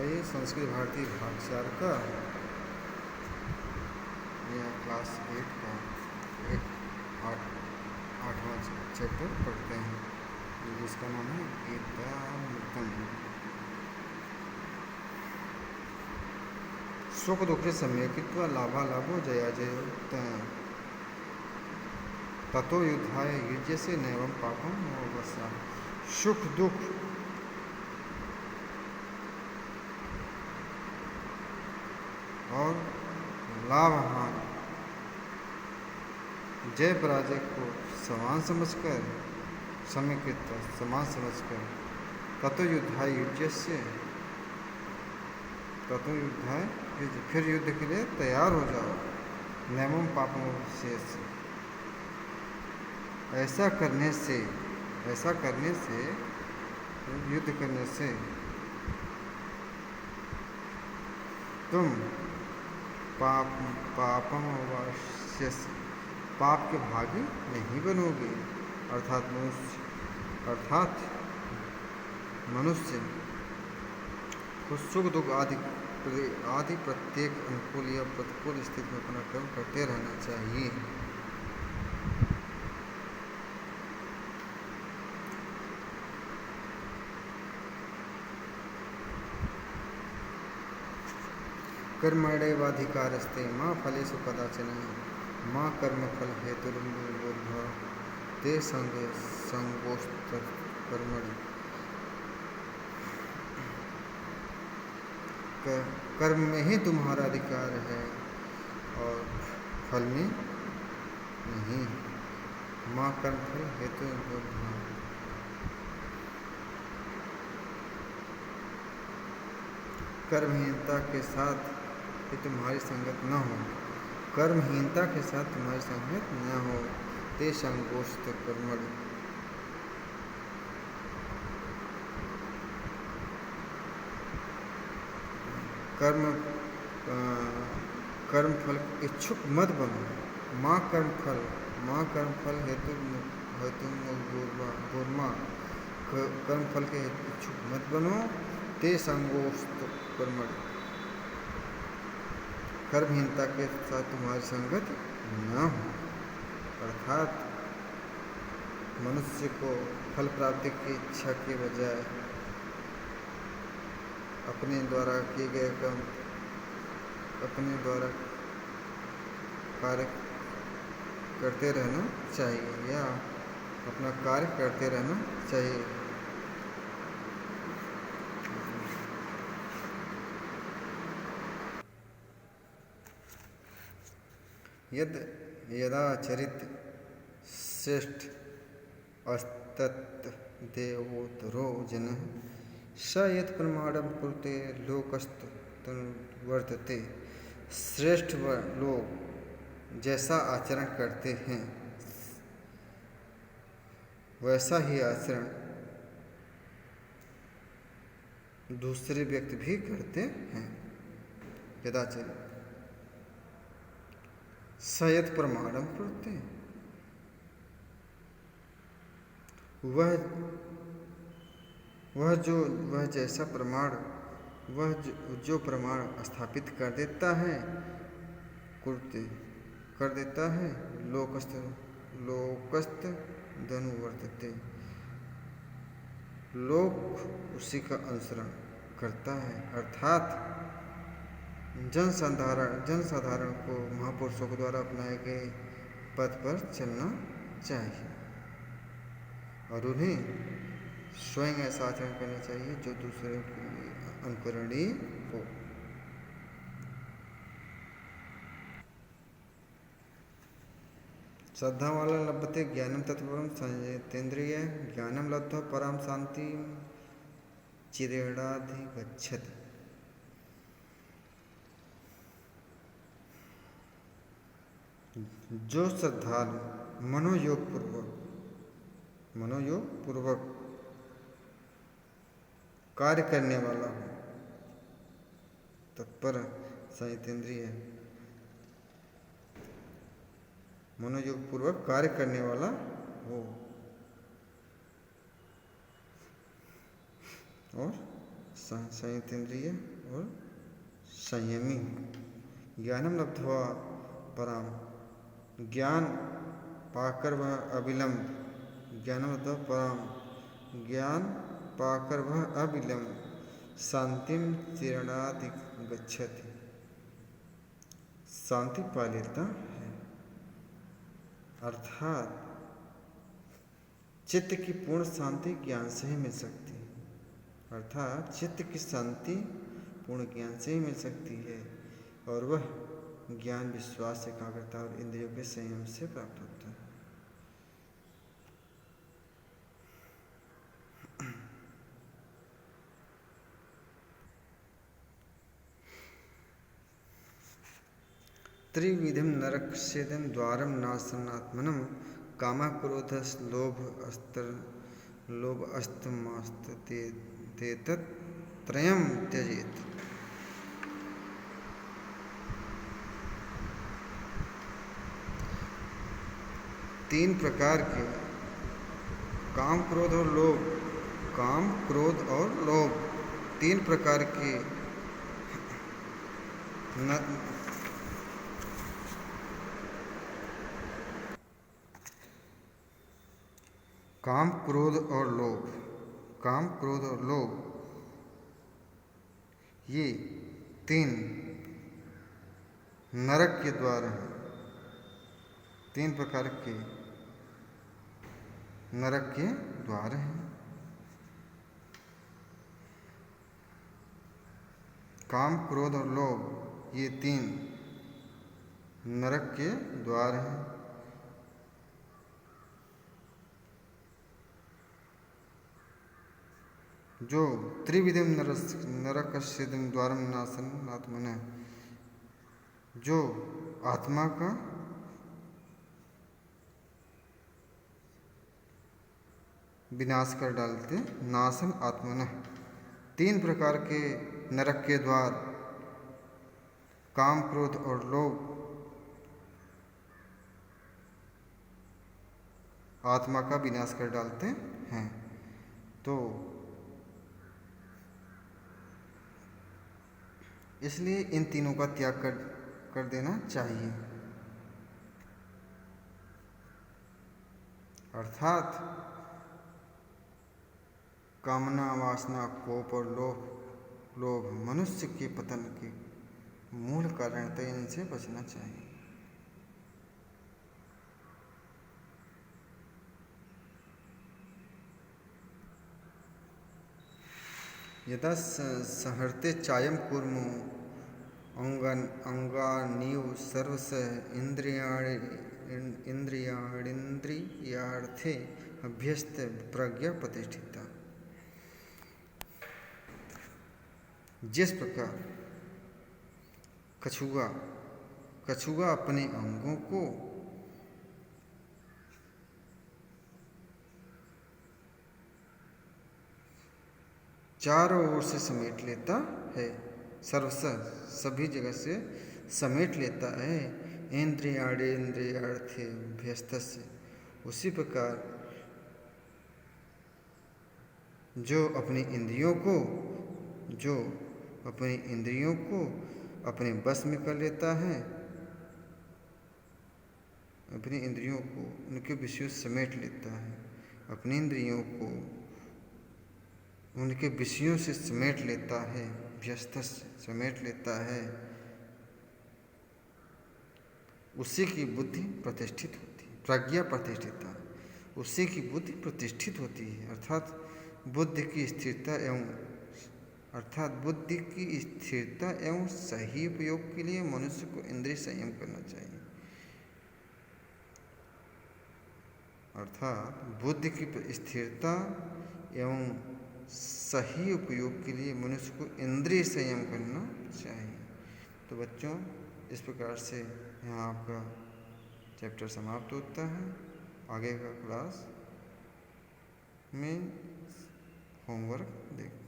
ये संस्कृत भारती भाग 4 का या क्लास 8 का एक आठवां चैप्टर पढ़ते हैं जिसका नाम है गीतामृतम। सुख दुखे सम्यक्त्वा लाभालाभो जयाजयोक्त ततो युद्धाय युज्यसे नैवं पापं मोहवसा। सुख दुख और लाभ हानि जय पराजय को समान समझकर सम्यक्त्वा समान समझकर ततो युद्धाय युज्यस्य ततो युद्धाय फिर युद्ध के लिए तैयार हो जाओ। नैवं पापम शेष ऐसा करने से युद्ध करने से तुम पापम अवश्य पाप के भागी नहीं बनोगे। अर्थात मनुष्य को सुख दुख आदि प्रत्येक अनुकूल या प्रतिकूल स्थिति में अपना कर्म करते रहना चाहिए। कर्मण्येवाधिकारस्ते मा फलेषु कदाचन मा कर्मफल हेतुर्भुर्भुवः ते संगोऽस्त्वकर्मणि। कर्म में ही तुम्हारा अधिकार है और फल में नहीं। माँ कर्मफल हेतुर्भुर्भुवः कर्महीनता के साथ कि तुम्हारी संगत न हो। कर्महीनता के साथ तुम्हारी संगत न हो। ते संगोऽस्त्वकर्मणि कर्म फल इच्छुक मत बनो। माँ कर्मफल हेतु कर्म फल के इच्छुक मत बनो। ते संगोऽस्त्वकर्मणि कर्महीनता के साथ तुम्हारी संगत न हो। अर्थात मनुष्य को फल प्राप्ति की इच्छा के बजाय अपने द्वारा किए गए कर्म अपने द्वारा कार्य करते रहना चाहिए या अपना कार्य करते रहना चाहिए। यदा चरित श्रेष्ठ अस्तदेवोत्तरो जनः स यत् प्रमाणं कुरुते लोकस्तनुवर्तते। श्रेष्ठ लोग जैसा आचरण करते हैं वैसा ही आचरण दूसरे व्यक्ति भी करते हैं। यदाचरित सयत प्रमाणम कुरुते वह जैसा प्रमाण जो प्रमाण स्थापित कर देता है लोकस्त धनुवर्तते लोक उसी का अनुसरण करता है। अर्थात जनसाधारण को महापुरुषों के द्वारा अपनाए गए पथ पर चलना चाहिए और उन्हें स्वयं ऐसा आचरण करना चाहिए जो दूसरे के लिए अनुकरणीय हो। श्रद्धा वाला लभते ज्ञानम तत्वं संयतेन्द्रिय ज्ञानम लब्ध्वा पराम शांति चिरेणाधिगच्छति। जो श्रद्धालु मनोयोग पूर्वक कार्य करने वाला हो तत्पर संयतेन्द्रिय मनोयोग पूर्वक कार्य करने वाला हो और संयतेन्द्रिय और संयमी। ज्ञानम लब्ध्वा पराम, ज्ञान पाकर वह अविलंब, ज्ञानम लब्ध्वा पराम, ज्ञान पाकर वह अविलंब शांतिम चिरणादि गच्छति, शांति पा लेता है। अर्थात चित्त की पूर्ण शांति ज्ञान से ही मिल सकती है। अर्थात चित्त की शांति पूर्ण ज्ञान से ही मिल सकती है और वह ज्ञान विश्वास, एकाग्रता और इंद्रियों के संयम से प्राप्त होता है। त्रिविधम नरकस्येदं द्वारम नाशनात्मनम कामः क्रोधः लोभस्तमास्तेतत् त्रयं त्यजेत्। तीन प्रकार के काम, क्रोध और लोभ, काम, क्रोध और लोभ, तीन प्रकार के काम, क्रोध और लोभ, काम, क्रोध और लोभ, ये तीन नरक के द्वार हैं। तीन प्रकार के नरक के द्वार हैं। काम, क्रोध और लोभ, ये तीन नरक के द्वार हैं। जो त्रिविधम नरकस्येदं द्वारम नाशनात्मनः, जो आत्मा का विनाश कर डालते, नाशन आत्मनः, तीन प्रकार के नरक के द्वार काम, क्रोध और लोभ आत्मा का विनाश कर डालते हैं। तो इसलिए इन तीनों का त्याग कर देना चाहिए। अर्थात कामना, वासना, कोप और लोभ मनुष्य के पतन के मूल कारण, तो इनसे बचना चाहिए। यदा संहर्ते चायम कुर्मो अंगानीव सर्वशः इंद्रियाणीन्द्रियार्थे अभ्यस्त प्रज्ञा प्रतिष्ठिता। जिस प्रकार कछुआ अपने अंगों को चारों ओर से समेट लेता है, सर्वशः सभी जगह से समेट लेता है, इंद्रियार्थे अभ्यस्तस्य, उसी प्रकार जो अपनी इंद्रियों को अपने बस में कर लेता है, अपनी इंद्रियों को उनके विषयों से समेट लेता है, अपनी इंद्रियों को उनके विषयों से समेट लेता है, व्यस्त समेट लेता है, उसी की बुद्धि प्रतिष्ठित होती है, प्रज्ञा प्रतिष्ठिता, उसी की बुद्धि प्रतिष्ठित होती है। अर्थात बुद्धि की स्थिरता एवं सही उपयोग के लिए मनुष्य को इंद्रिय संयम करना चाहिए। अर्थात बुद्धि की स्थिरता एवं सही उपयोग के लिए मनुष्य को इंद्रिय संयम करना चाहिए। तो बच्चों, इस प्रकार से यहाँ आपका चैप्टर समाप्त होता है। आगे का क्लास में होमवर्क देखते हैं।